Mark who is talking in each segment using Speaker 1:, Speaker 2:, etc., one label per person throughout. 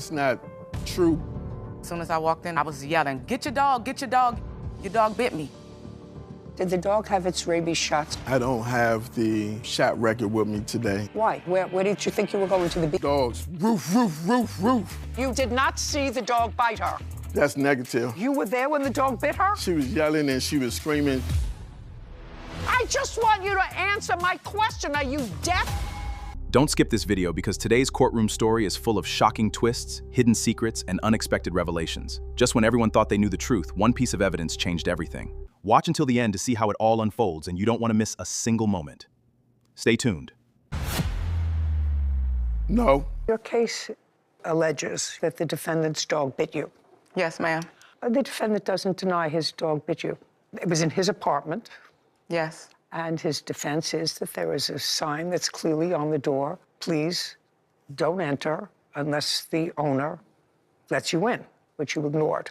Speaker 1: That's not true.
Speaker 2: As soon as I walked in, I was yelling, "Get your dog, get your dog. Your dog bit me."
Speaker 3: Did the dog have its rabies shots?
Speaker 1: I don't have the shot record with me today.
Speaker 3: Why? Where did you think you were going to the
Speaker 1: Dogs, roof, roof, roof, roof.
Speaker 3: You did not see the dog bite her?
Speaker 1: That's negative.
Speaker 3: You were there when the dog bit her?
Speaker 1: She was yelling and she was screaming.
Speaker 3: I just want you to answer my question. Are you deaf?
Speaker 4: Don't skip this video because today's courtroom story is full of shocking twists, hidden secrets, and unexpected revelations. Just when everyone thought they knew the truth, one piece of evidence changed everything. Watch until the end to see how it all unfolds, and you don't want to miss a single moment. Stay tuned.
Speaker 1: No.
Speaker 3: Your case alleges that the defendant's dog bit you.
Speaker 2: Yes, ma'am.
Speaker 3: The defendant doesn't deny his dog bit you. It was in his apartment.
Speaker 2: Yes.
Speaker 3: And his defense is that there is a sign that's clearly on the door. Please don't enter unless the owner lets you in, which you ignored.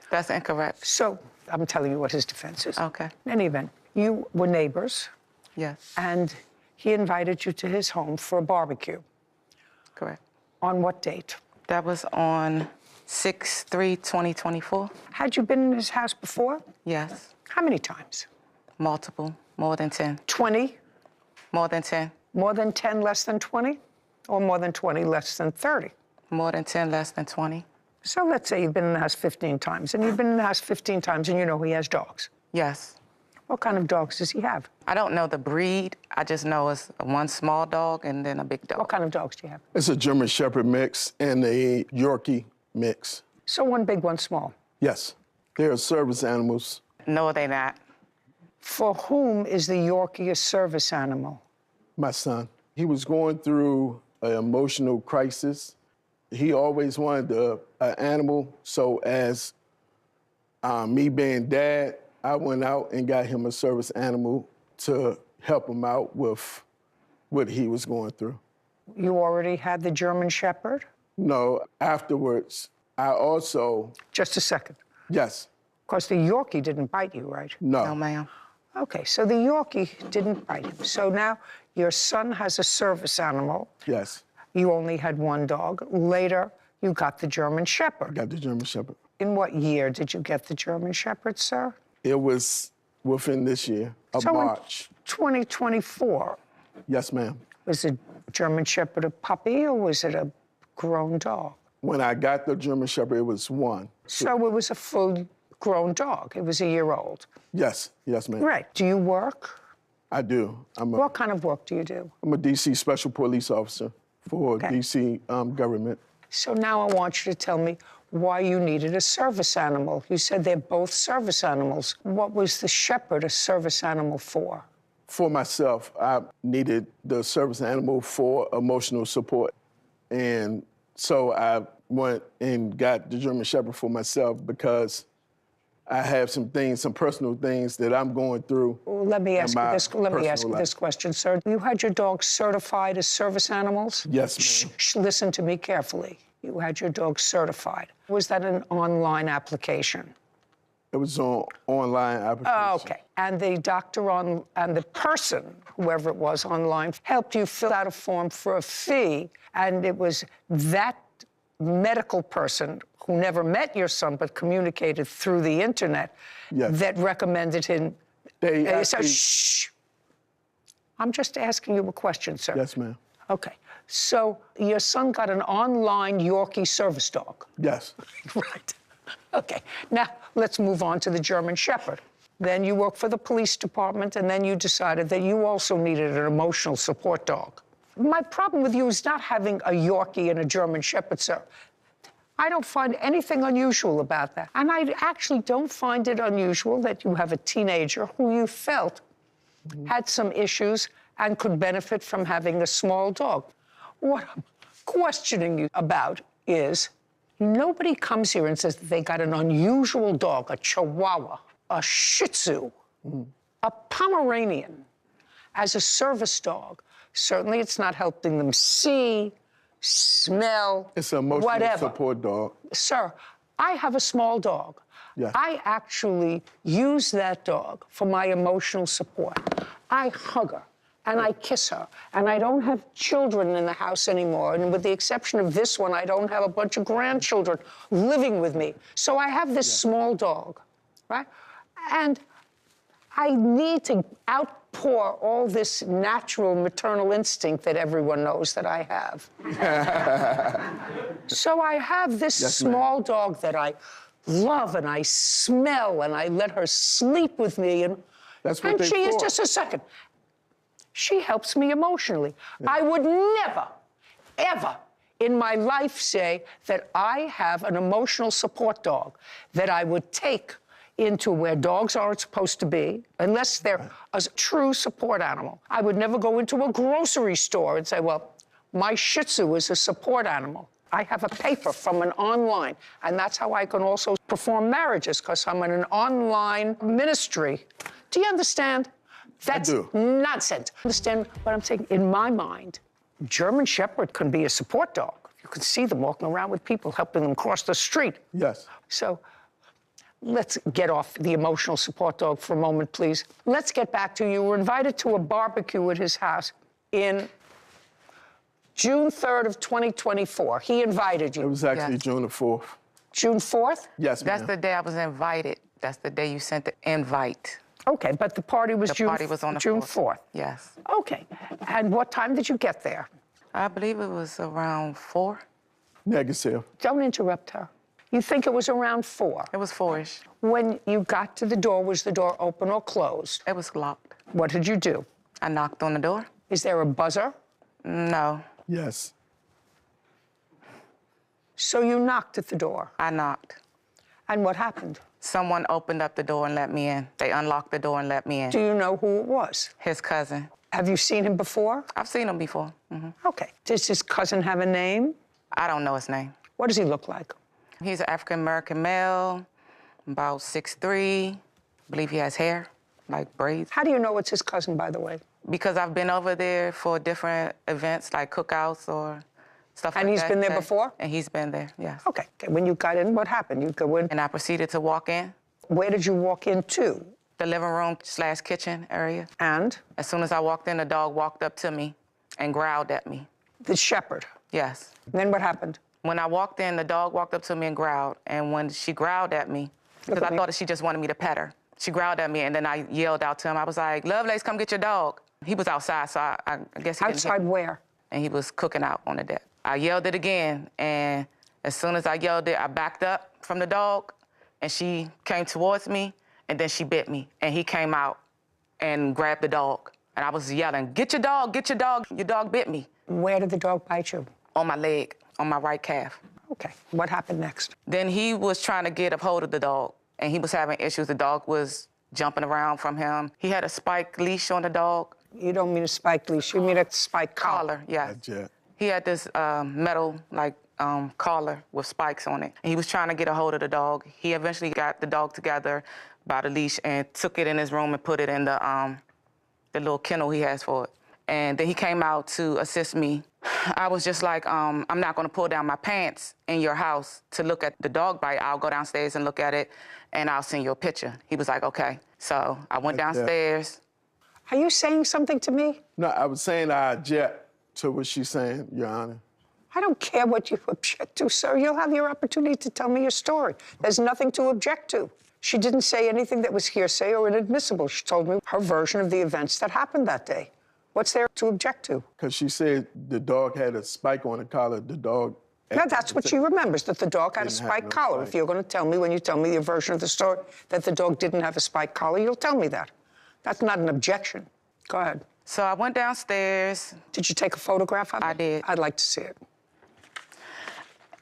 Speaker 2: That's incorrect.
Speaker 3: So I'm telling you what his defense is.
Speaker 2: Okay.
Speaker 3: In any event, you were neighbors.
Speaker 2: Yes.
Speaker 3: And he invited you to his home for a barbecue.
Speaker 2: Correct.
Speaker 3: On what date?
Speaker 2: That was on 6/3/2024.
Speaker 3: Had you been in his house before?
Speaker 2: Yes.
Speaker 3: How many times?
Speaker 2: Multiple. More than 10.
Speaker 3: 20?
Speaker 2: More than 10.
Speaker 3: More than 10, less than 20? Or more than 20, less than 30?
Speaker 2: More than 10, less than 20.
Speaker 3: So let's say you've been in the house 15 times, and you've been in the house 15 times, and you know he has dogs.
Speaker 2: Yes.
Speaker 3: What kind of dogs does he have?
Speaker 2: I don't know the breed. I just know it's one small dog and then a big dog.
Speaker 3: What kind of dogs do you have?
Speaker 1: It's a German Shepherd mix and a Yorkie mix.
Speaker 3: So one big, one small.
Speaker 1: Yes. They're service animals.
Speaker 2: No, they're not.
Speaker 3: For whom is the Yorkie a service animal?
Speaker 1: My son. He was going through an emotional crisis. He always wanted an animal, so as me being dad, I went out and got him a service animal to help him out with what he was going through.
Speaker 3: You already had the German Shepherd?
Speaker 1: No, afterwards, I also...
Speaker 3: Just a second.
Speaker 1: Yes.
Speaker 3: Because the Yorkie didn't bite you, right?
Speaker 1: No.
Speaker 2: No, ma'am.
Speaker 3: Okay, so the Yorkie didn't bite him. So now your son has a service animal.
Speaker 1: Yes.
Speaker 3: You only had one dog. Later, you got the German
Speaker 1: I
Speaker 3: Shepherd.
Speaker 1: got the German Shepherd.
Speaker 3: In what year did you get the German Shepherd, sir?
Speaker 1: It was within this year of
Speaker 3: So
Speaker 1: March.
Speaker 3: in 2024,
Speaker 1: Yes, ma'am.
Speaker 3: was the German Shepherd a puppy or was it a grown dog?
Speaker 1: When I got the German Shepherd, it was one.
Speaker 3: So it was a full-grown dog. It was a year old.
Speaker 1: Yes, yes, ma'am.
Speaker 3: Right. Do you work?
Speaker 1: I do.
Speaker 3: What kind of work do you do?
Speaker 1: I'm a DC Special Police Officer for
Speaker 3: Okay.
Speaker 1: DC government.
Speaker 3: So now I want you to tell me why you needed a service animal. You said they're both service animals. What was the Shepherd a service animal for?
Speaker 1: For myself, I needed the service animal for emotional support. And so I went and got the German Shepherd for myself because I have some things, some personal things that I'm going through.
Speaker 3: Well, let me ask you this question, sir. You had your dogs certified as service animals?
Speaker 1: Yes, ma'am.
Speaker 3: Listen to me carefully. You had your dog certified. Was that an online application?
Speaker 1: It was on online application.
Speaker 3: Oh, okay. And the doctor and the person, whoever it was online, helped you fill out a form for a fee, and it was that medical person who never met your son but communicated through the internet that recommended him. Shh. I'm just asking you a question, sir.
Speaker 1: Yes, ma'am.
Speaker 3: Okay. So your son got an online Yorkie service dog.
Speaker 1: Yes.
Speaker 3: Right. Okay. Now, let's move on to the German Shepherd. Then you worked for the police department, and then you decided that you also needed an emotional support dog. My problem with you is not having a Yorkie and a German Shepherd, sir. I don't find anything unusual about that. And I actually don't find it unusual that you have a teenager who you felt had some issues and could benefit from having a small dog. What I'm questioning you about is nobody comes here and says that they got an unusual dog, a Chihuahua, a Shih Tzu, a Pomeranian as a service dog. Certainly it's not helping them see, smell,
Speaker 1: It's an emotional
Speaker 3: whatever.
Speaker 1: support dog.
Speaker 3: Sir, I have a small dog.
Speaker 1: Yeah.
Speaker 3: I actually use that dog for my emotional support. I hug her and I kiss her. And I don't have children in the house anymore. And with the exception of this one, I don't have a bunch of grandchildren living with me. So I have this small dog, right? And I need to outpour all this natural maternal instinct that everyone knows that I have. So I have this small dog that I love and I smell, and I let her sleep with me. And
Speaker 1: That's what
Speaker 3: she is just a second. She helps me emotionally. I would never, ever in my life say that I have an emotional support dog that I would take into where dogs aren't supposed to be, unless they're a true support animal. I would never go into a grocery store and say, well, my Shih Tzu is a support animal. I have a paper from an online, and that's how I can also perform marriages, because I'm in an online ministry. Do you understand? That's nonsense. Understand what I'm saying? In my mind, German Shepherd can be a support dog. You can see them walking around with people, helping them cross the street.
Speaker 1: Yes.
Speaker 3: So let's get off the emotional support dog for a moment, please. Let's get back to you were invited to a barbecue at his house in June 3rd of 2024. He invited you.
Speaker 1: It was actually June the 4th.
Speaker 3: June 4th?
Speaker 1: Yes, ma'am.
Speaker 2: That's the day I was invited. That's the day you sent the invite.
Speaker 3: Okay, but the party was
Speaker 2: The party was on the
Speaker 3: June
Speaker 2: 4th.
Speaker 3: 4th.
Speaker 2: Yes.
Speaker 3: Okay. And what time did you get there?
Speaker 2: I believe it was around 4.
Speaker 1: Negative.
Speaker 3: Don't interrupt her. You think it was around 4?
Speaker 2: It was 4-ish.
Speaker 3: When you got to the door, was the door open or closed?
Speaker 2: It was locked.
Speaker 3: What did you do?
Speaker 2: I knocked on the door.
Speaker 3: Is there a buzzer?
Speaker 2: No,
Speaker 1: Yes.
Speaker 3: So you knocked at the door.
Speaker 2: I knocked.
Speaker 3: And what happened?
Speaker 2: Someone opened up the door and let me in. They unlocked the door and let me in.
Speaker 3: Do you know who it was?
Speaker 2: His cousin.
Speaker 3: Have you seen him before?
Speaker 2: I've seen him before.
Speaker 3: Okay. Does his cousin have a name?
Speaker 2: I don't know his name.
Speaker 3: What does he look like?
Speaker 2: He's an African-American male, about 6'3". I believe he has hair, like braids.
Speaker 3: How do you know it's his cousin, by the way?
Speaker 2: Because I've been over there for different events, like cookouts or stuff like that.
Speaker 3: And he's been there before?
Speaker 2: And he's been there, yes.
Speaker 3: Okay. When you got in, what happened? You go in.
Speaker 2: And I proceeded to walk in.
Speaker 3: Where did you walk into?
Speaker 2: The living room / kitchen area.
Speaker 3: And
Speaker 2: As soon as I walked in, the dog walked up to me and growled at me.
Speaker 3: the shepherd.
Speaker 2: Yes.
Speaker 3: Then what happened?
Speaker 2: When I walked in, the dog walked up to me and growled. And when she growled at me, because I thought that she just wanted me to pet her, she growled at me, and then I yelled out to him. I was like, Lovelace, come get your dog. He was outside, so I guess he didn't hear
Speaker 3: Outside
Speaker 2: me.
Speaker 3: where?
Speaker 2: And he was cooking out on the deck. I yelled it again, and as soon as I yelled it, I backed up from the dog, and she came towards me, and then she bit me. And he came out and grabbed the dog. And I was yelling, get your dog, your dog bit me.
Speaker 3: Where did the dog bite you?
Speaker 2: On my leg, on my right calf.
Speaker 3: Okay. What happened next?
Speaker 2: Then he was trying to get a hold of the dog, and he was having issues. The dog was jumping around from him. He had a spike leash on the dog.
Speaker 3: You don't mean a spike leash. You mean a spike collar.
Speaker 2: Collar, yeah.
Speaker 1: Yeah.
Speaker 2: He had this metal, collar with spikes on it. And he was trying to get a hold of the dog. He eventually got the dog together by the leash and took it in his room and put it in the little kennel he has for it. And then he came out to assist me. I was just like, I'm not gonna pull down my pants in your house to look at the dog bite. I'll go downstairs and look at it, and I'll send you a picture. He was like, okay. So I went downstairs.
Speaker 3: Are you saying something to me?
Speaker 1: No, I was saying I object to what she's saying, Your Honor.
Speaker 3: I don't care what you object to, sir. You'll have your opportunity to tell me your story. There's nothing to object to. She didn't say anything that was hearsay or inadmissible. She told me her version of the events that happened that day. What's there to object to?
Speaker 1: Because she said the dog had a spike on the collar. The dog...
Speaker 3: No, that's what she remembers, that the dog had a
Speaker 1: Didn't have
Speaker 3: spike
Speaker 1: no
Speaker 3: collar.
Speaker 1: spike.
Speaker 3: If you're going to tell me, when you tell me your version of the story, that the dog didn't have a spike collar, you'll tell me that. That's not an objection. Go ahead.
Speaker 2: So I went downstairs.
Speaker 3: Did you take a photograph of it?
Speaker 2: I did.
Speaker 3: I'd like to see it.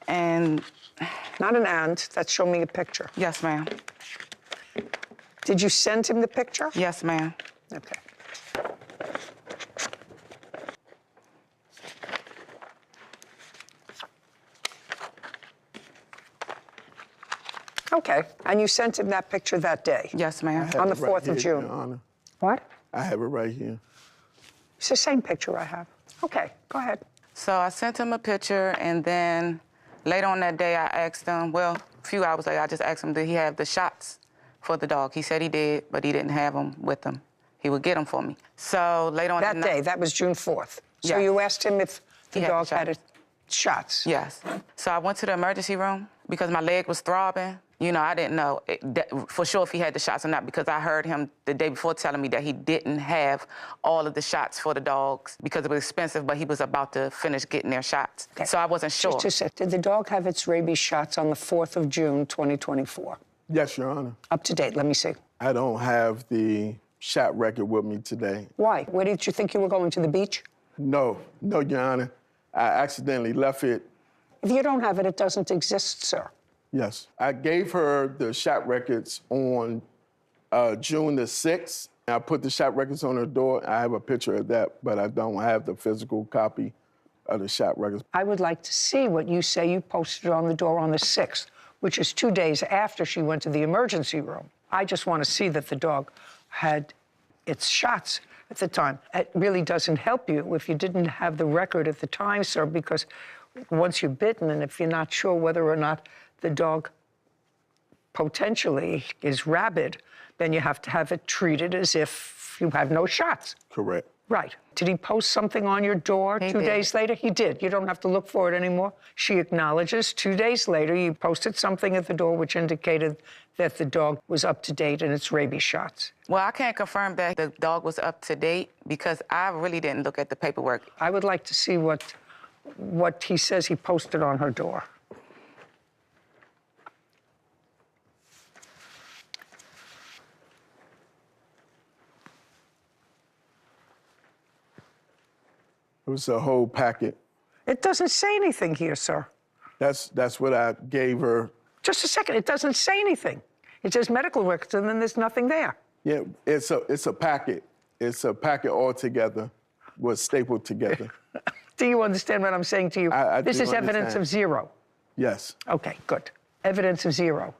Speaker 2: And
Speaker 3: Not an and, that's show me a picture.
Speaker 2: yes, ma'am.
Speaker 3: Did you send him the picture?
Speaker 2: Yes, ma'am.
Speaker 3: Okay. Okay, and you sent him that picture that day?
Speaker 2: Yes, ma'am.
Speaker 1: have
Speaker 3: On the
Speaker 1: it right
Speaker 3: 4th of
Speaker 1: here,
Speaker 3: June.
Speaker 1: Your Honor.
Speaker 3: What?
Speaker 1: I have it right here.
Speaker 3: It's the same picture I have. Okay, go ahead.
Speaker 2: So I sent him a picture, and then later on that day, I asked him, well, a few hours later, I just asked him, did he have the shots for the dog? He said he did, but he didn't have them with him. he would get them for me. So later on
Speaker 3: That day, that was June 4th. So
Speaker 2: Yes.
Speaker 3: you asked him if the
Speaker 2: He had
Speaker 3: dog
Speaker 2: the
Speaker 3: had shots.
Speaker 2: Yes. So I went to the emergency room because my leg was throbbing. You know, I didn't know for sure if he had the shots or not because I heard him the day before telling me that he didn't have all of the shots for the dogs because it was expensive, but he was about to finish getting their shots.
Speaker 3: Okay.
Speaker 2: So I wasn't sure.
Speaker 3: Just a sec. Did the dog have its rabies shots on the 4th of June, 2024?
Speaker 1: Yes, Your Honor.
Speaker 3: Up to date, let me see.
Speaker 1: I don't have the shot record with me today.
Speaker 3: Why? Where did you think you were going, to the beach?
Speaker 1: No, Your Honor. I accidentally left it.
Speaker 3: If you don't have it, it doesn't exist, sir.
Speaker 1: Yes. I gave her the shot records on June the 6th. I put the shot records on her door. I have a picture of that, but I don't have the physical copy of the shot records.
Speaker 3: I would like to see what you say you posted on the door on the 6th, which is 2 days after she went to the emergency room. I just want to see that the dog had its shots at the time. It really doesn't help you if you didn't have the record at the time, sir, because once you're bitten and if you're not sure whether or not the dog potentially is rabid, then you have to have it treated as if you have no shots.
Speaker 1: Correct.
Speaker 3: Right. Did he post something on your door
Speaker 2: He
Speaker 3: 2
Speaker 2: did.
Speaker 3: days later? He did. You don't have to look for it anymore. She acknowledges 2 days later you posted something at the door which indicated that the dog was up to date in its rabies shots.
Speaker 2: Well, I can't confirm that the dog was up to date because I really didn't look at the paperwork.
Speaker 3: I would like to see what he says he posted on her door.
Speaker 1: It was a whole packet.
Speaker 3: It doesn't say anything here, sir.
Speaker 1: That's what I gave her.
Speaker 3: Just a second. It doesn't say anything. It says medical records, and then there's nothing there.
Speaker 1: Yeah, it's a packet. It's a packet all together, was stapled together.
Speaker 3: Do you understand what I'm saying to you?
Speaker 1: I
Speaker 3: This
Speaker 1: do
Speaker 3: is evidence
Speaker 1: understand.
Speaker 3: of zero.
Speaker 1: Yes.
Speaker 3: Okay, good. Evidence of zero.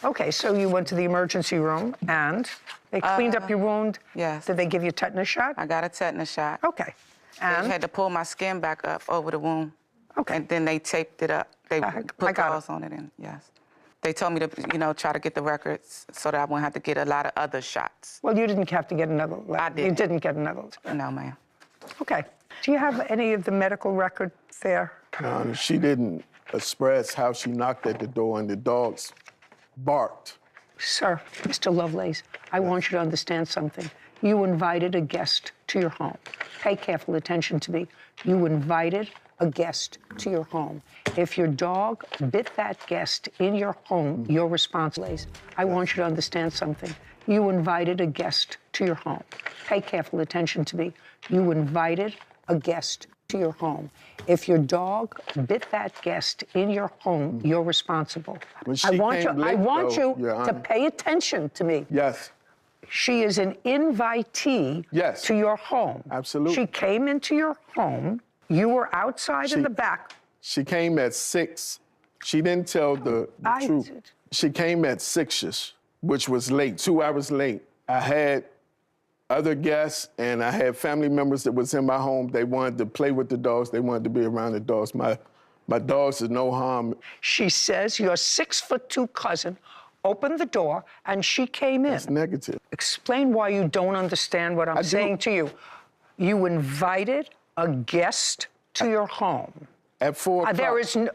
Speaker 3: Okay, so you went to the emergency room and they cleaned up your wound.
Speaker 2: yes.
Speaker 3: Did they give you a tetanus shot?
Speaker 2: I got a tetanus shot.
Speaker 3: Okay.
Speaker 2: They
Speaker 3: And
Speaker 2: had to pull my skin back up over the wound.
Speaker 3: Okay.
Speaker 2: And then they taped it up. They
Speaker 3: I
Speaker 2: put
Speaker 3: got it.
Speaker 2: gauze on it, and yes. They told me to, try to get the records so that I wouldn't have to get a lot of other shots.
Speaker 3: well, you didn't have to get another.
Speaker 2: I
Speaker 3: You
Speaker 2: didn't.
Speaker 3: didn't get another.
Speaker 2: No, ma'am.
Speaker 3: Okay. Do you have any of the medical record there?
Speaker 1: She didn't express how she knocked at the door and the dogs barked.
Speaker 3: Sir, Mr. Lovelace, I want you to understand something. You invited a guest to your home. Pay careful attention to me. You invited a guest to your home. If your dog bit that guest in your home, you're responsible. I want you to understand something. You invited a guest to your home. Pay careful attention to me. You invited a guest to your home. If your dog bit that guest in your home, you're responsible.
Speaker 1: When she
Speaker 3: I want
Speaker 1: came
Speaker 3: you, I
Speaker 1: late,
Speaker 3: want
Speaker 1: though,
Speaker 3: you
Speaker 1: Your
Speaker 3: to
Speaker 1: Honor.
Speaker 3: pay attention to me.
Speaker 1: Yes.
Speaker 3: She is an invitee
Speaker 1: Yes.
Speaker 3: to your home.
Speaker 1: Absolutely.
Speaker 3: She came into your home. You were outside in the back.
Speaker 1: She came at 6. She didn't tell the truth. She came at 6-ish, which was late, 2 hours late. I had other guests and I had family members that was in my home. They wanted to play with the dogs. They wanted to be around the dogs. My dogs is no harm.
Speaker 3: She says your 6'2" cousin opened the door and she came in.
Speaker 1: It's negative.
Speaker 3: Explain why you don't understand what I'm saying to you. You invited a guest to your home.
Speaker 1: At 4 o'clock.
Speaker 3: There is no,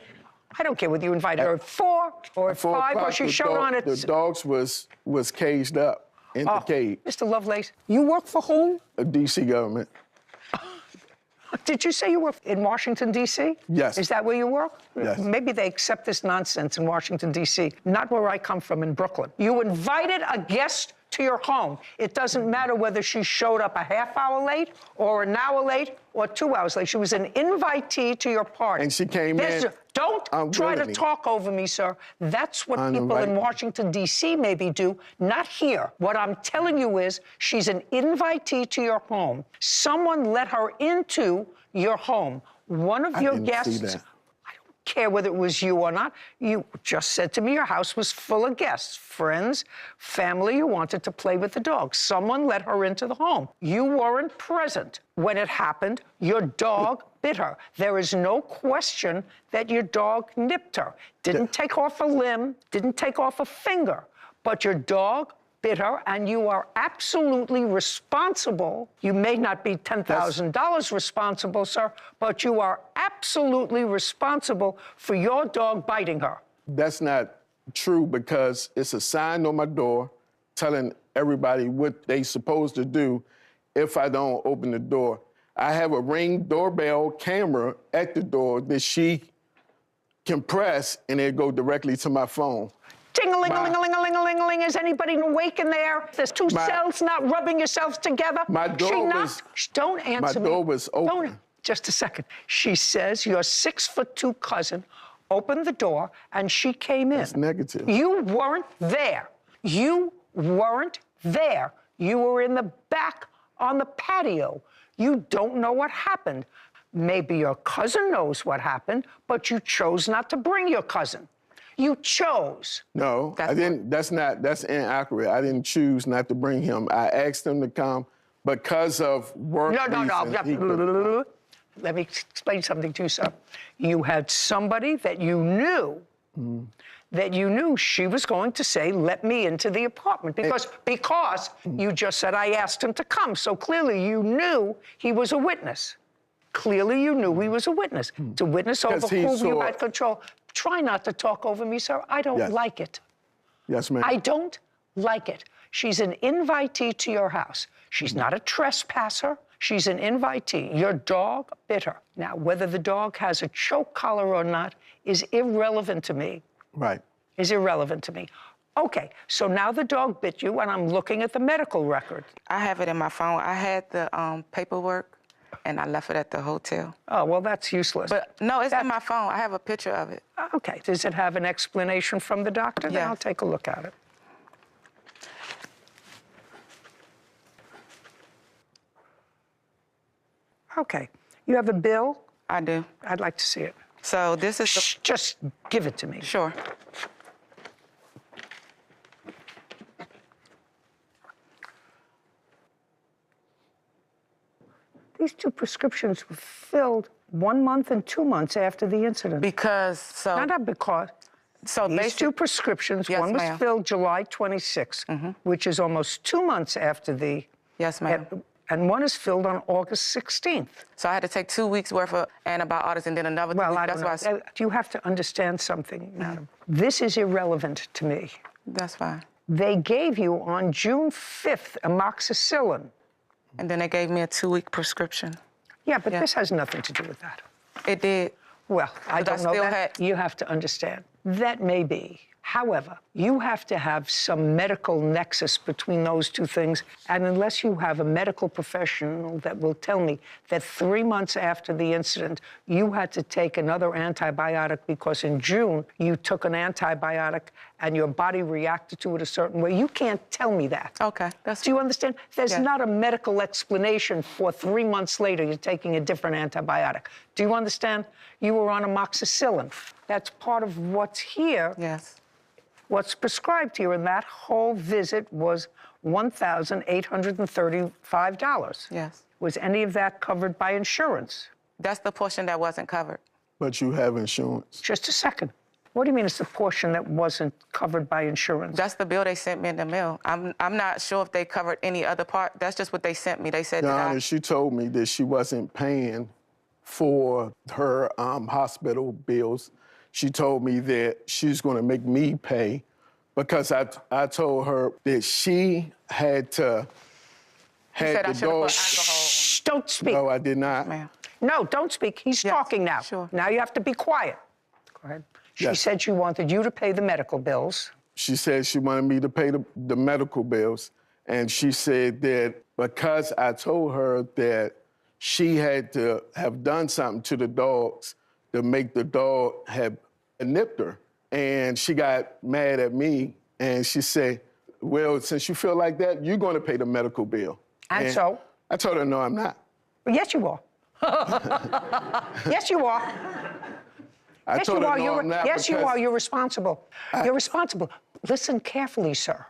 Speaker 3: I don't care whether you invited her at 4 or at
Speaker 1: 4
Speaker 3: 5 or
Speaker 1: o'clock,
Speaker 3: she
Speaker 1: the
Speaker 3: showed on it.
Speaker 1: The dogs was caged up in the cage.
Speaker 3: Mr. Lovelace, you work for whom?
Speaker 1: The D.C. government.
Speaker 3: Did you say you work in Washington, D.C.?
Speaker 1: Yes.
Speaker 3: Is that where you work?
Speaker 1: Yes.
Speaker 3: Maybe they accept this nonsense in Washington, D.C., not where I come from in Brooklyn. You invited a guest to your home. It doesn't matter whether she showed up a half hour late or an hour late or 2 hours late. She was an invitee to your party.
Speaker 1: And she came in
Speaker 3: Don't try to
Speaker 1: unwillingly.
Speaker 3: talk over me, sir. That's what people in
Speaker 1: Uninvited.
Speaker 3: Washington, D.C. maybe do, not here. What I'm telling you is she's an invitee to your home. Someone let her into your home. One of your
Speaker 1: didn't
Speaker 3: guests,
Speaker 1: see that.
Speaker 3: I don't care whether it was you or not, you just said to me your house was full of guests, friends, family who wanted to play with the dog. Someone let her into the home. You weren't present when it happened. Your dog bit her. There is no question that your dog nipped her. Didn't take off a limb, didn't take off a finger, but your dog bit her, and you are absolutely responsible. You may not be $10,000 responsible, sir, but you are absolutely responsible for your dog biting her.
Speaker 1: That's not true because it's a sign on my door telling everybody what they supposed to do if I don't open the door. I have a Ring doorbell camera at the door that she can press and it go directly to my phone.
Speaker 3: Ting-a-ling-a-ling-a-ling-a-ling-a-ling. Is anybody awake in there? There's two cells not rubbing yourselves together.
Speaker 1: My door
Speaker 3: Don't answer me.
Speaker 1: My door was open.
Speaker 3: Just a second. She says your 6'2" cousin opened the door and she came in.
Speaker 1: That's negative.
Speaker 3: You weren't there. You weren't there. You were in the back on the patio. You don't know what happened. Maybe your cousin knows what happened, but you chose not to bring your cousin. You chose.
Speaker 1: No, I didn't. That's inaccurate. I didn't choose not to bring him. I asked him to come because of work reasons.
Speaker 3: Let me explain something to you, sir. You had somebody that you knew she was going to say, let me into the apartment because you just said, I asked him to come. So clearly you knew he was a witness. Clearly you knew he was a witness. To witness over whom you had control. Try not to talk over me, sir. I don't like it.
Speaker 1: Yes, ma'am.
Speaker 3: I don't like it. She's an invitee to your house. She's not a trespasser. She's an invitee. Your dog bit her. Now, whether the dog has a choke collar or not is irrelevant to me.
Speaker 1: Right.
Speaker 3: Is irrelevant to me. Okay, so now the dog bit you, and I'm looking at the medical record.
Speaker 2: I have it in my phone. I had the paperwork, and I left it at the hotel.
Speaker 3: Oh, well, that's useless.
Speaker 2: But no, it's in my phone. I have a picture of it.
Speaker 3: Okay, does it have an explanation from the doctor? Then
Speaker 2: Yes.
Speaker 3: I'll take a look at it. Okay, you have a bill?
Speaker 2: I do.
Speaker 3: I'd like to see it.
Speaker 2: So this is
Speaker 3: Shh, just give it to me.
Speaker 2: Sure.
Speaker 3: These two prescriptions were filled 1 month and 2 months after the incident.
Speaker 2: Because,
Speaker 3: Not because.
Speaker 2: So
Speaker 3: These two prescriptions,
Speaker 2: Yes,
Speaker 3: one was
Speaker 2: ma'am.
Speaker 3: filled July 26th, which is almost 2 months after the...
Speaker 2: Yes, ma'am.
Speaker 3: And one is filled on August 16th.
Speaker 2: So I had to take 2 weeks worth of antibiotics and then another 2
Speaker 3: Well,
Speaker 2: weeks.
Speaker 3: I don't know. You have to understand something, madam. This is irrelevant to me.
Speaker 2: That's fine.
Speaker 3: They gave you on June 5th amoxicillin.
Speaker 2: And then they gave me a 2-week prescription.
Speaker 3: Yeah, but this has nothing to do with that.
Speaker 2: It did.
Speaker 3: Well, I don't know
Speaker 2: still
Speaker 3: that. You have to understand. That may be. However, you have to have some medical nexus between those two things. And unless you have a medical professional that will tell me that 3 months after the incident, you had to take another antibiotic because in June you took an antibiotic and your body reacted to it a certain way, you can't tell me that.
Speaker 2: Okay.
Speaker 3: Do you understand? There's
Speaker 2: Yeah.
Speaker 3: not a medical explanation for 3 months later you're taking a different antibiotic. Do you understand? You were on amoxicillin. That's part of what's here.
Speaker 2: Yes.
Speaker 3: What's prescribed here, and that whole visit was $1,835.
Speaker 2: Yes.
Speaker 3: Was any of that covered by insurance?
Speaker 2: That's the portion that wasn't covered.
Speaker 1: But you have insurance.
Speaker 3: Just a second. What do you mean it's the portion that wasn't covered by insurance?
Speaker 2: That's the bill they sent me in the mail. I'm not sure if they covered any other part. That's just what they sent me. They said
Speaker 1: Your
Speaker 2: that
Speaker 1: Honor, she told me that she wasn't paying for her hospital bills. She told me that she's going to make me pay because I told her that she had to
Speaker 2: said I
Speaker 1: the
Speaker 2: should have
Speaker 1: dog.
Speaker 2: put alcohol on.
Speaker 3: Shh, don't speak.
Speaker 1: No, I did not.
Speaker 2: Ma'am.
Speaker 3: No, don't speak. He's
Speaker 2: Yes,
Speaker 3: talking now.
Speaker 2: sure.
Speaker 3: Now you have to be quiet. Go ahead. She
Speaker 1: Yes.
Speaker 3: said she wanted you to pay the medical bills.
Speaker 1: She said she wanted me to pay the medical bills. And she said that because I told her that she had to have done something to the dogs to make the dog have nipped her. And she got mad at me and she said, well, since you feel like that, you're going to pay the medical bill.
Speaker 3: And so?
Speaker 1: I told her, no, I'm not.
Speaker 3: Well, yes, you are. Yes, you are.
Speaker 1: I
Speaker 3: Yes,
Speaker 1: told
Speaker 3: you
Speaker 1: her,
Speaker 3: are.
Speaker 1: no, I'm not.
Speaker 3: Yes, you
Speaker 1: because-
Speaker 3: are. You're responsible. You're responsible. Listen carefully, sir.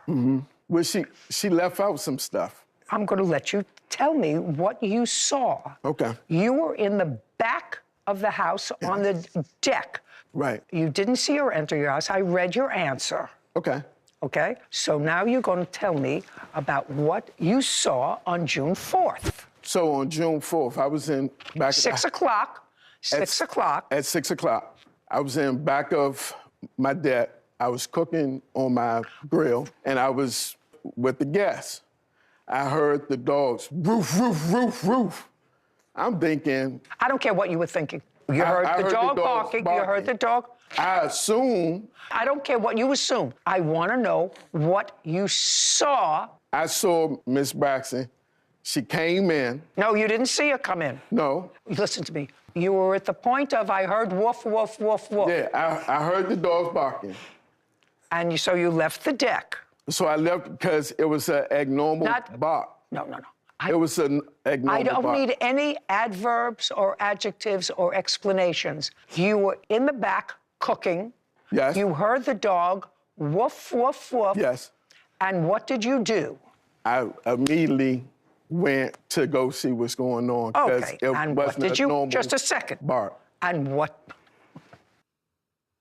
Speaker 1: Well, she left out some stuff.
Speaker 3: I'm going to let you tell me what you saw.
Speaker 1: Okay.
Speaker 3: You were in the back of the house on the deck.
Speaker 1: Right.
Speaker 3: You didn't see her enter your house. I read your answer.
Speaker 1: Okay.
Speaker 3: okay? So now you're going to tell me about what you saw on June 4th.
Speaker 1: So on June 4th, I was in back
Speaker 3: 6 o'clock. 6 o'clock.
Speaker 1: At 6 o'clock, I was in back of my deck. I was cooking on my grill, and I was with the guests. I heard the dogs, roof, roof, roof, roof. I'm thinking...
Speaker 3: I don't care what you were thinking. You heard the dog barking. You heard the dog.
Speaker 1: I assume...
Speaker 3: I don't care what you assume. I want to know what you saw.
Speaker 1: I saw Miss Braxton. She came in.
Speaker 3: No, you didn't see her come in.
Speaker 1: No.
Speaker 3: Listen to me. You were at the point of, I heard woof, woof, woof, woof.
Speaker 1: Yeah, I heard the dogs barking.
Speaker 3: And so you left the deck.
Speaker 1: So I left because it was an abnormal bark.
Speaker 3: No.
Speaker 1: It was an abnormal
Speaker 3: I don't
Speaker 1: bark.
Speaker 3: need any adverbs or adjectives or explanations. You were in the back cooking.
Speaker 1: Yes.
Speaker 3: You heard the dog woof, woof, woof.
Speaker 1: Yes.
Speaker 3: And what did you do?
Speaker 1: I immediately went to go see what's going on.
Speaker 3: Okay.
Speaker 1: It
Speaker 3: And what
Speaker 1: wasn't
Speaker 3: did you?
Speaker 1: normal
Speaker 3: Just a second.
Speaker 1: bark.
Speaker 3: And what?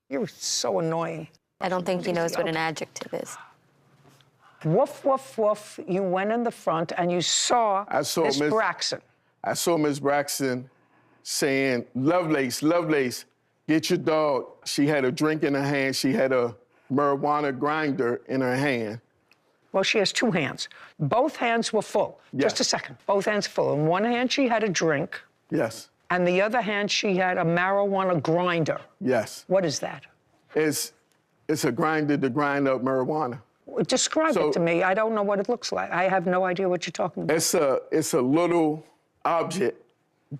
Speaker 3: You're so annoying.
Speaker 5: I don't think he knows what an adjective is.
Speaker 3: Woof, woof, woof. You went in the front and you saw Miss Braxton.
Speaker 1: I saw Miss Braxton saying, Lovelace, Lovelace, get your dog. She had a drink in her hand. She had a marijuana grinder in her hand.
Speaker 3: Well, she has two hands. Both hands were full.
Speaker 1: Yes.
Speaker 3: Just a second. Both hands full. In one hand, she had a drink.
Speaker 1: Yes.
Speaker 3: And the other hand, she had a marijuana grinder.
Speaker 1: Yes.
Speaker 3: What is that?
Speaker 1: It's a grinder to grind up marijuana.
Speaker 3: Describe it to me. I don't know what it looks like. I have no idea what you're talking about.
Speaker 1: It's a little object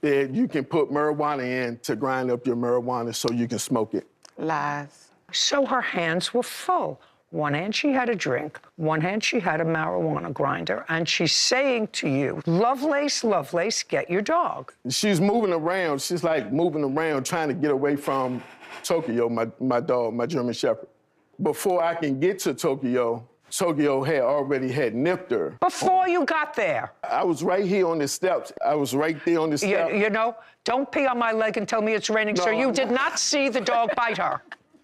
Speaker 1: that you can put marijuana in to grind up your marijuana so you can smoke it.
Speaker 2: Lies.
Speaker 3: So her hands were full. One hand she had a drink, one hand she had a marijuana grinder, and she's saying to you, Lovelace, Lovelace, get your dog.
Speaker 1: She's moving around. She's like moving around trying to get away from Tokyo, my dog, my German Shepherd. Before I can get to Tokyo, Tokyo had already nipped her.
Speaker 3: Before you got there.
Speaker 1: I was right here on the steps. I was right there on the steps.
Speaker 3: You know, don't pee on my leg and tell me it's raining,
Speaker 1: No.
Speaker 3: sir. You did not see the dog bite her.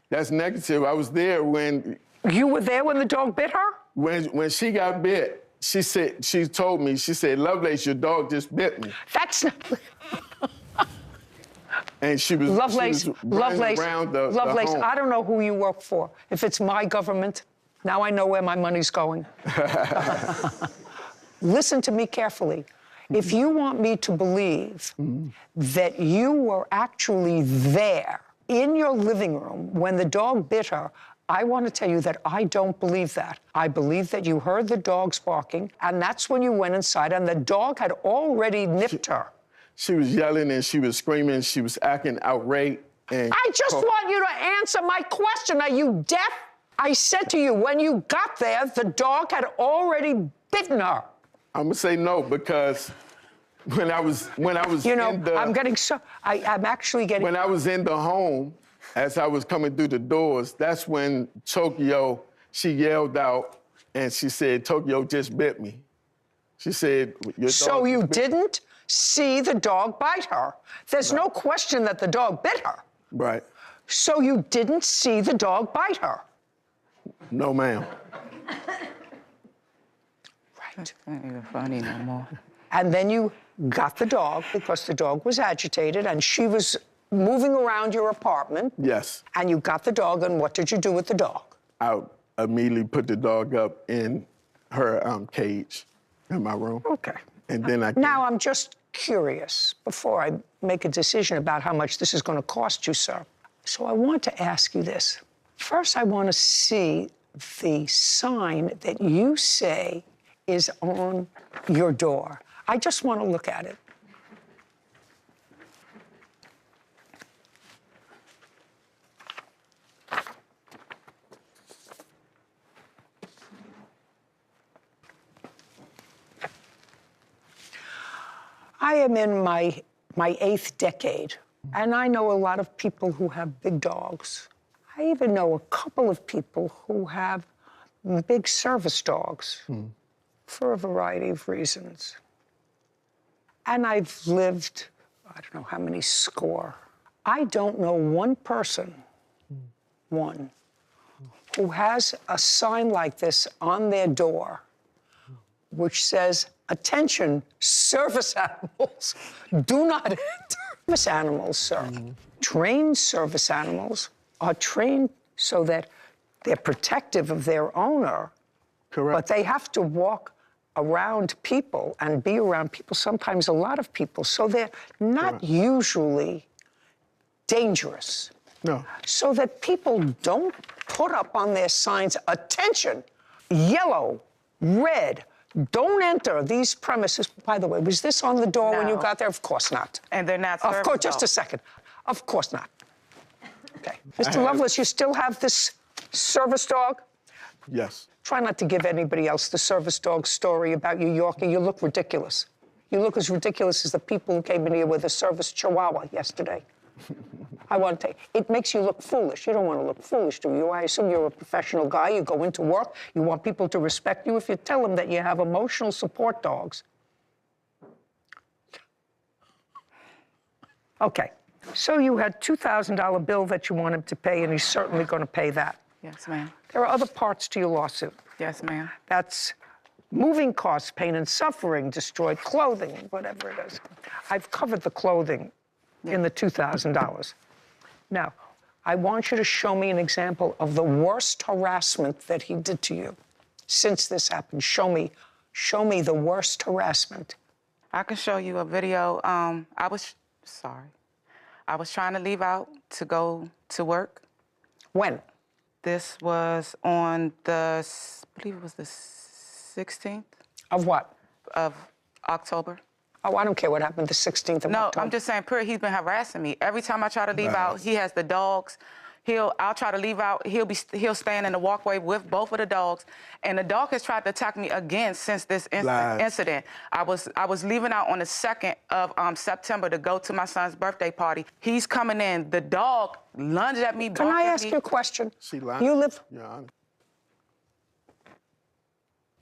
Speaker 1: That's negative. I was there when...
Speaker 3: You were there when the dog bit her?
Speaker 1: When she got bit, she told me, Lovelace, your dog just bit me.
Speaker 3: That's not...
Speaker 1: And she was
Speaker 3: Lovelace, Lovelace,
Speaker 1: around the
Speaker 3: Lovelace,
Speaker 1: home.
Speaker 3: I don't know who you work for. If it's my government, now I know where my money's going. Listen to me carefully. If you want me to believe that you were actually there in your living room when the dog bit her, I want to tell you that I don't believe that. I believe that you heard the dogs barking, and that's when you went inside, and the dog had already nipped her.
Speaker 1: She was yelling and she was screaming. She was acting outraged. And
Speaker 3: I just want you to answer my question. Are you deaf? I said to you, when you got there, the dog had already bitten her.
Speaker 1: I'm gonna say no because when I was
Speaker 3: You know,
Speaker 1: in the,
Speaker 3: I'm actually getting.
Speaker 1: When I was in the home, as I was coming through the doors, that's when Tokyo, she yelled out and she said, Tokyo just bit me. She said, your dog
Speaker 3: So you
Speaker 1: just bit me."
Speaker 3: didn't see the dog bite her. There's no question that the dog bit her.
Speaker 1: Right.
Speaker 3: So you didn't see the dog bite her.
Speaker 1: No, ma'am.
Speaker 3: Right.
Speaker 2: Not even funny no more.
Speaker 3: And then you got the dog because the dog was agitated and she was moving around your apartment.
Speaker 1: Yes.
Speaker 3: And you got the dog, and what did you do with the dog?
Speaker 1: I immediately put the dog up in her cage in my room.
Speaker 3: Okay.
Speaker 1: And then
Speaker 3: Now, I'm just curious, before I make a decision about how much this is going to cost you, sir. So I want to ask you this. First, I want to see the sign that you say is on your door. I just want to look at it. I am in my 8th decade, and I know a lot of people who have big dogs. I even know a couple of people who have big service dogs for a variety of reasons. And I've lived, I don't know how many score. I don't know one person, one, who has a sign like this on their door, which says, "Attention, service animals, do not enter." Service animals, sir. Trained service animals are trained so that they're protective of their owner,
Speaker 1: Correct.
Speaker 3: but they have to walk around people and be around people, sometimes a lot of people, so they're not usually dangerous.
Speaker 1: No.
Speaker 3: So that people don't put up on their signs, "Attention, yellow, red, don't enter these premises." By the way, was this on the door when you
Speaker 2: No.
Speaker 3: got there? Of course not.
Speaker 2: And they're not
Speaker 3: Of
Speaker 2: service
Speaker 3: course, just a
Speaker 2: dogs.
Speaker 3: second. Of course not. Okay. Mr. Lovelace, you still have this service dog?
Speaker 1: Yes.
Speaker 3: Try not to give anybody else the service dog story about you Yorkie. You look ridiculous. You look as ridiculous as the people who came in here with a service chihuahua yesterday. I want to tell you, it makes you look foolish. You don't want to look foolish, do you? I assume you're a professional guy. You go into work. You want people to respect you. If you tell them that you have emotional support dogs. Okay. So you had $2,000 bill that you want him to pay, and he's certainly going to pay that.
Speaker 2: Yes, ma'am.
Speaker 3: There are other parts to your lawsuit.
Speaker 2: Yes, ma'am.
Speaker 3: That's moving costs, pain and suffering, destroyed clothing, whatever it is. I've covered the clothing in the $2,000. Now, I want you to show me an example of the worst harassment that he did to you since this happened. Show me the worst harassment.
Speaker 2: I can show you a video. I was trying to leave out to go to work.
Speaker 3: When?
Speaker 2: This was on the, I believe it was the 16th
Speaker 3: Of what?
Speaker 2: of October.
Speaker 3: Oh, I don't care what happened the 16th of
Speaker 2: No,
Speaker 3: October.
Speaker 2: I'm just saying, period, he's been harassing me. Every time I try to leave out, he has the dogs. I'll try to leave out, he'll stand in the walkway with both of the dogs. And the dog has tried to attack me again since this incident. I was leaving out on the 2nd of September to go to my son's birthday party. He's coming in. The dog lunged at me.
Speaker 3: Can I ask you a question?
Speaker 1: She lying?
Speaker 3: You live
Speaker 1: Your Honor.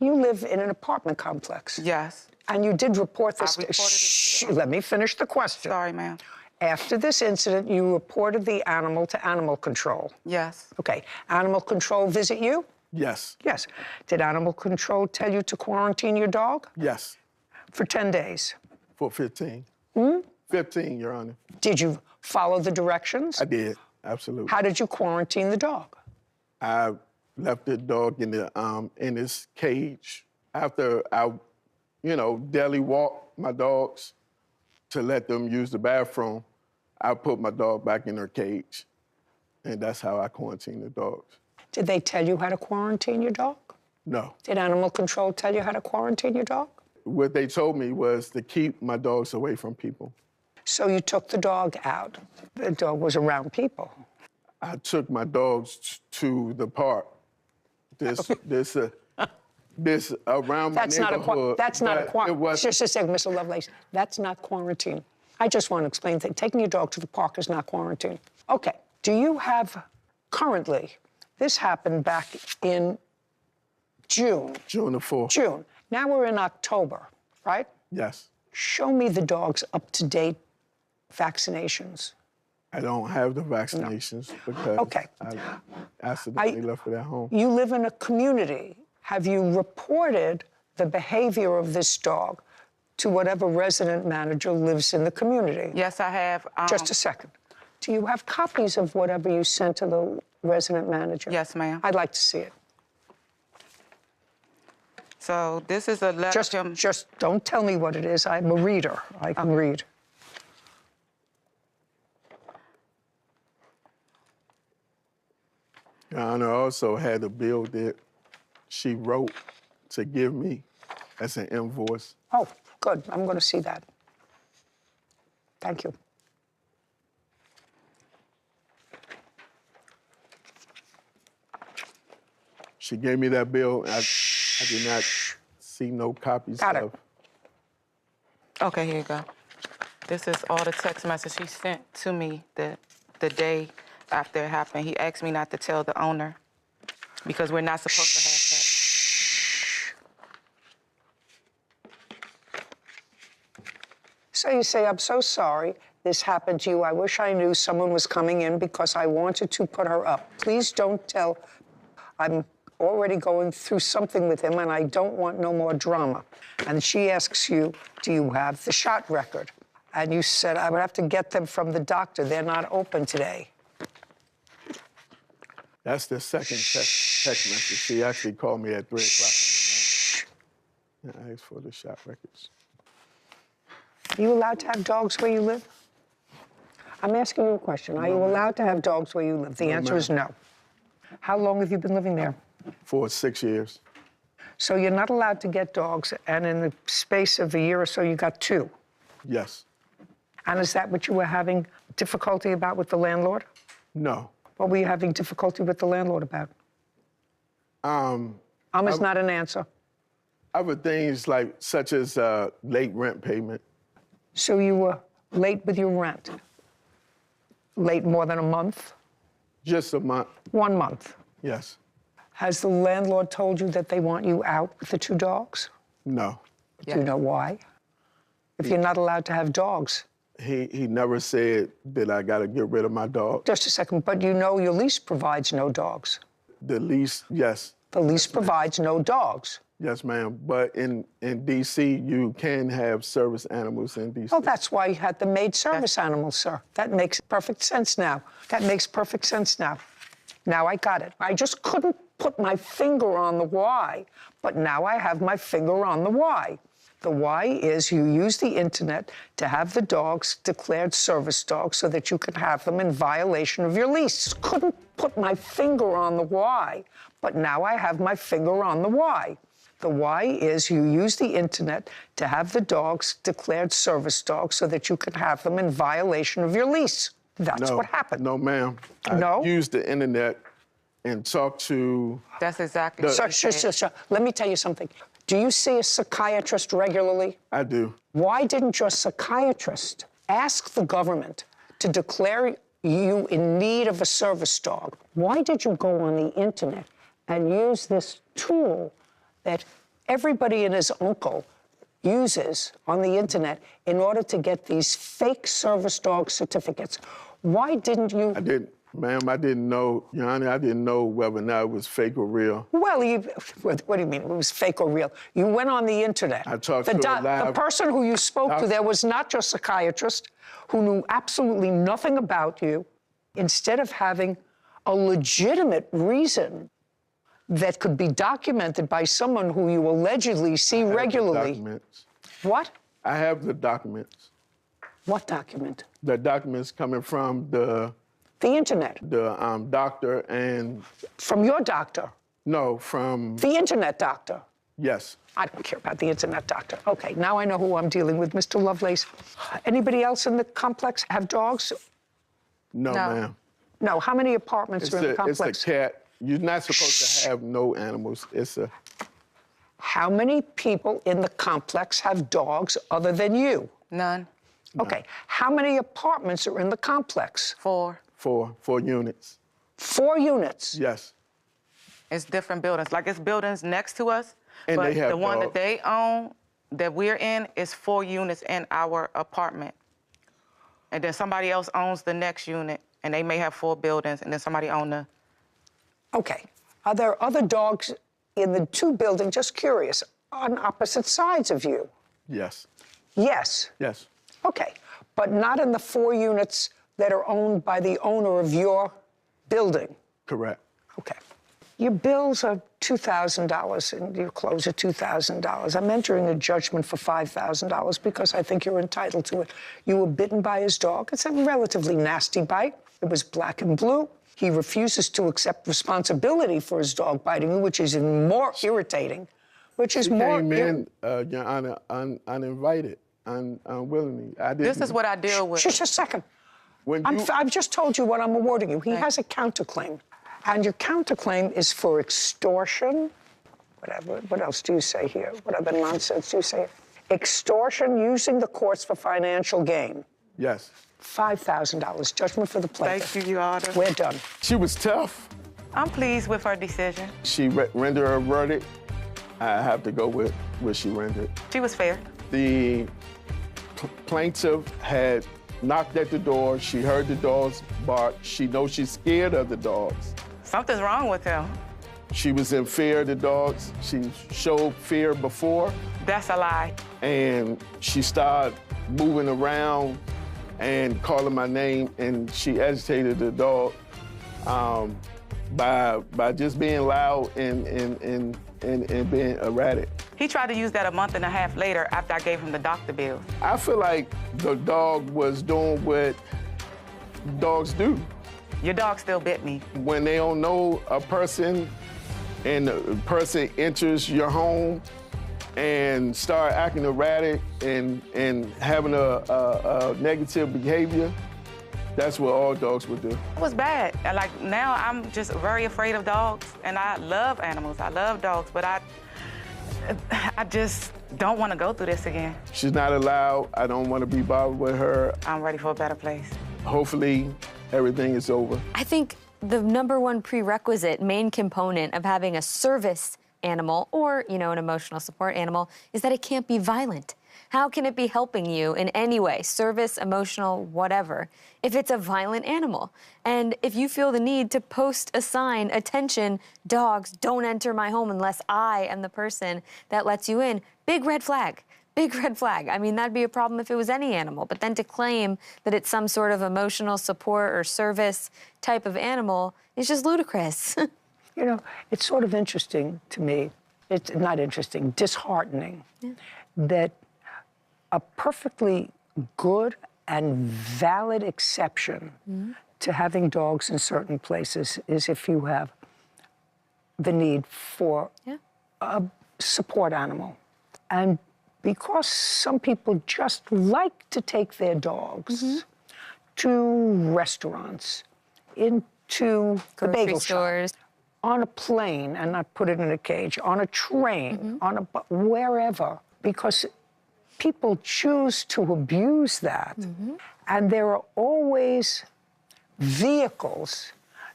Speaker 3: in an apartment complex.
Speaker 2: Yes.
Speaker 3: And you did report this.
Speaker 2: I reported it.
Speaker 3: Shh, let me finish the question.
Speaker 2: Sorry, ma'am.
Speaker 3: After this incident, you reported the animal to animal control.
Speaker 2: Yes.
Speaker 3: Okay. Animal control visit you?
Speaker 1: Yes.
Speaker 3: Yes. Did animal control tell you to quarantine your dog?
Speaker 1: Yes.
Speaker 3: For 10 days.
Speaker 1: For 15. 15, Your Honor.
Speaker 3: Did you follow the directions?
Speaker 1: I did. Absolutely.
Speaker 3: How did you quarantine the dog?
Speaker 1: I left the dog in his cage after I, daily walk my dogs to let them use the bathroom. I put my dog back in her cage, and that's how I quarantine the dogs.
Speaker 3: Did they tell you how to quarantine your dog?
Speaker 1: No.
Speaker 3: Did animal control tell you how to quarantine your dog?
Speaker 1: What they told me was to keep my dogs away from people.
Speaker 3: So you took the dog out. The dog was around people.
Speaker 1: I took my dogs to the park. This around my
Speaker 3: That's not
Speaker 1: neighborhood.
Speaker 3: that's not a quarantine. Just a second, Mr. Lovelace. That's not quarantine. I just want to explain that taking your dog to the park is not quarantine. Okay. Do you have currently, this happened back in June.
Speaker 1: June the 4th.
Speaker 3: June. Now we're in October, right?
Speaker 1: Yes.
Speaker 3: Show me the dog's up-to-date vaccinations.
Speaker 1: I don't have the vaccinations because I accidentally left it at home.
Speaker 3: You live in a community. Have you reported the behavior of this dog to whatever resident manager lives in the community?
Speaker 2: Yes, I have.
Speaker 3: Just a second. Do you have copies of whatever you sent to the resident manager?
Speaker 2: Yes, ma'am.
Speaker 3: I'd like to see it.
Speaker 2: So this is a letter
Speaker 3: Just don't tell me what it is. I'm a reader. I can read.
Speaker 1: Your Honor, I also had a bill that she wrote to give me as an invoice.
Speaker 3: Oh, good. I'm going to see that. Thank you.
Speaker 1: She gave me that bill. I did not see no copies
Speaker 3: Got it.
Speaker 1: of.
Speaker 2: Okay, here you go. This is all the text messages he sent to me the day after it happened. He asked me not to tell the owner because we're not supposed to have pets.
Speaker 3: So you say, I'm so sorry this happened to you. I wish I knew someone was coming in because I wanted to put her up. Please don't tell I'm already going through something with him and I don't want no more drama. And she asks you, do you have the shot record? And you said, I would have to get them from the doctor. They're not open today.
Speaker 1: That's the second text message. She actually called me at 3 o'clock in the morning. I asked for the shot records.
Speaker 3: Are you allowed to have dogs where you live? I'm asking you a question. Are you allowed to have dogs where you live? The answer is no. How long have you been living there?
Speaker 1: For 6 years.
Speaker 3: So you're not allowed to get dogs, and in the space of a year or so, you got 2.
Speaker 1: Yes.
Speaker 3: And is that what you were having difficulty about with the landlord?
Speaker 1: No.
Speaker 3: What were you having difficulty with the landlord about? Is not an answer.
Speaker 1: Other things such as late rent payment.
Speaker 3: So you were late with your rent? Late more than a month?
Speaker 1: Just a month.
Speaker 3: 1 month.
Speaker 1: Yes.
Speaker 3: Has the landlord told you that they want you out with the 2 dogs?
Speaker 1: No.
Speaker 3: Do you know why? If you're not allowed to have dogs.
Speaker 1: He never said that I got to get rid of my dog.
Speaker 3: Just a second, but you know your lease provides no dogs.
Speaker 1: The lease, yes.
Speaker 3: The lease provides no dogs.
Speaker 1: Yes, ma'am. But in D.C., you can have service animals in D.C.
Speaker 3: Oh, that's why you had the maid service animals, sir. That makes perfect sense now. That makes perfect sense now. Now I got it. I just couldn't put my finger on the why, but now I have my finger on the why. The why is you use the internet to have the dogs declared service dogs so that you can have them in violation of your lease. Couldn't put my finger on the why, but now I have my finger on the why. The why is you use the internet to have the dogs declared service dogs so that you can have them in violation of your lease. That's what happened.
Speaker 1: No, ma'am.
Speaker 3: No?
Speaker 1: I used the internet and talked to...
Speaker 2: That's exactly what he said.
Speaker 3: Sir, let me tell you something. Do you see a psychiatrist regularly?
Speaker 1: I do.
Speaker 3: Why didn't your psychiatrist ask the government to declare you in need of a service dog? Why did you go on the internet and use this tool that everybody and his uncle uses on the internet in order to get these fake service dog certificates? Why didn't you?
Speaker 1: I didn't. Ma'am, I didn't know, Your Honor, I didn't know whether or not it was fake or real.
Speaker 3: Well, what do you mean? It was fake or real? You went on the internet.
Speaker 1: I talked to a lab.
Speaker 3: The person who you spoke to there was not your psychiatrist, who knew absolutely nothing about you. Instead of having a legitimate reason that could be documented by someone who you allegedly see regularly.
Speaker 1: The documents.
Speaker 3: What?
Speaker 1: I have the documents.
Speaker 3: What document?
Speaker 1: The documents coming from the
Speaker 3: internet.
Speaker 1: The doctor and...
Speaker 3: From your doctor?
Speaker 1: No, from...
Speaker 3: The internet doctor?
Speaker 1: Yes.
Speaker 3: I don't care about the internet doctor. Okay, now I know who I'm dealing with, Mr. Lovelace. Anybody else in the complex have dogs?
Speaker 1: No, ma'am.
Speaker 3: No, how many apartments are in the complex?
Speaker 1: It's a cat. You're not supposed to have no animals. It's a...
Speaker 3: How many people in the complex have dogs other than you?
Speaker 2: None.
Speaker 3: Okay, how many apartments are in the complex?
Speaker 2: 4.
Speaker 1: 4 units.
Speaker 3: 4 units?
Speaker 1: Yes.
Speaker 2: It's different buildings. Like, it's buildings next to us,
Speaker 1: And
Speaker 2: but
Speaker 1: they have
Speaker 2: the one that
Speaker 1: dogs.
Speaker 2: they own, that we're in, is 4 units in our apartment. And then somebody else owns the next unit, and they may have 4 buildings, and then somebody owns the...
Speaker 3: Okay. Are there other dogs in the 2 buildings, just curious, on opposite sides of you?
Speaker 1: Yes.
Speaker 3: Yes.
Speaker 1: Yes.
Speaker 3: Okay. But not in the 4 units that are owned by the owner of your building?
Speaker 1: Correct.
Speaker 3: Okay. Your bills are $2,000 and your clothes are $2,000. I'm entering a judgment for $5,000 because I think you're entitled to it. You were bitten by his dog. It's a relatively nasty bite. It was black and blue. He refuses to accept responsibility for his dog biting you, which is even more irritating, which is more...
Speaker 1: Came in, Your Honor, uninvited, unwillingly. I didn't...
Speaker 2: This is what I deal with.
Speaker 3: Just a second.
Speaker 1: When
Speaker 3: I've just told you what I'm awarding you. He has a counterclaim. And your counterclaim is for extortion. Whatever. What else do you say here? What other nonsense do you say? Extortion using the courts for financial gain.
Speaker 1: Yes.
Speaker 3: $5,000. Judgment for the plaintiff.
Speaker 2: Thank you, Your Honor.
Speaker 3: We're done.
Speaker 1: She was tough.
Speaker 2: I'm pleased with her decision.
Speaker 1: She rendered her verdict. I have to go with what she rendered.
Speaker 2: She was fair.
Speaker 1: The plaintiff had knocked at the door. She heard the dogs bark. She knows she's scared of the dogs.
Speaker 2: Something's wrong with him.
Speaker 1: she was in fear of the dogs. She showed fear before,
Speaker 2: That's a lie.
Speaker 1: and she started moving around and calling my name, and she agitated the dog by just being loud and being erratic.
Speaker 2: He tried to use that a month and a half later after I gave him the doctor bills.
Speaker 1: I feel like the dog was doing what dogs do.
Speaker 2: Your dog still bit me.
Speaker 1: When they don't know a person and the person enters your home and start acting erratic and having a negative behavior, that's what all dogs would do.
Speaker 2: It was bad. And like now I'm just very afraid of dogs, and I love animals. I love dogs, but I just don't want to go through this again.
Speaker 1: She's not allowed. I don't want to be bothered with her.
Speaker 2: I'm ready for a better place.
Speaker 1: Hopefully, everything is over.
Speaker 5: I think the #1 prerequisite, main component of having a service animal or, you know, an emotional support animal is that it can't be violent. How can it be helping you in any way, service, emotional, whatever, if it's a violent animal? And if you feel the need to post a sign, attention, dogs, don't enter my home unless I am the person that lets you in, big red flag. Big red flag. I mean, that'd be a problem if it was any animal, but then to claim that it's some sort of emotional support or service type of animal is just ludicrous.
Speaker 3: You know, it's sort of interesting to me, it's not interesting, disheartening, that a perfectly good and valid exception to having dogs in certain places is if you have the need for a support animal. And because some people just like to take their dogs to restaurants, into the bagel
Speaker 5: stores.
Speaker 3: shop, on a plane and not put it in a cage, on a train, on a wherever, because people choose to abuse that. And there are always vehicles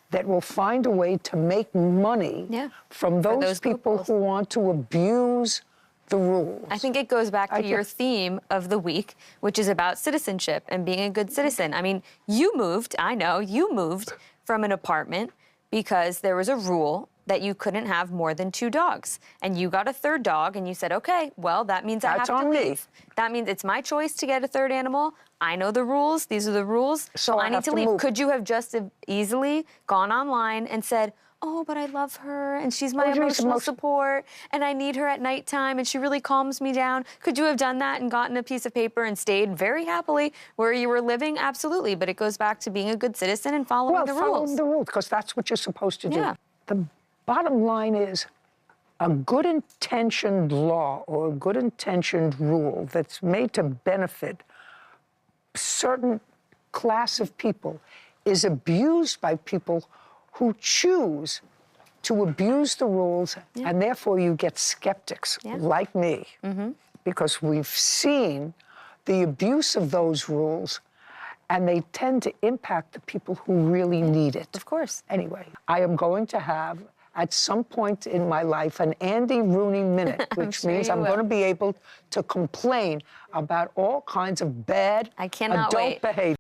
Speaker 3: that will find a way to make money from those people
Speaker 5: loopholes.
Speaker 3: who want to abuse the rules.
Speaker 5: I think it goes back to your theme of the week, which is about citizenship and being a good citizen. I mean, you moved, I know, you moved from an apartment because there was a rule that you couldn't have more than 2 dogs. And you got a 3rd dog and you said, okay, well, that means I have to leave. That means it's my choice to get a 3rd animal. I know the rules, these are the rules, so I need to leave. Could you have just easily gone online and said, oh, but I love her, and she's my emotional support, and I need her at nighttime, and she really calms me down. Could you have done that and gotten a piece of paper and stayed very happily where you were living? Absolutely, but it goes back to being a good citizen and following the rules.
Speaker 3: Well, following the rules, because that's what you're supposed to do.
Speaker 5: Yeah.
Speaker 3: The bottom line is a good-intentioned law or a good-intentioned rule that's made to benefit certain class of people is abused by people who choose to abuse the rules, and therefore you get skeptics like me, because we've seen the abuse of those rules, and they tend to impact the people who really need it.
Speaker 5: Of course.
Speaker 3: Anyway, I am going to have, at some point in my life, an Andy Rooney minute, which means I'm going to be able to complain about all kinds of bad adult behavior.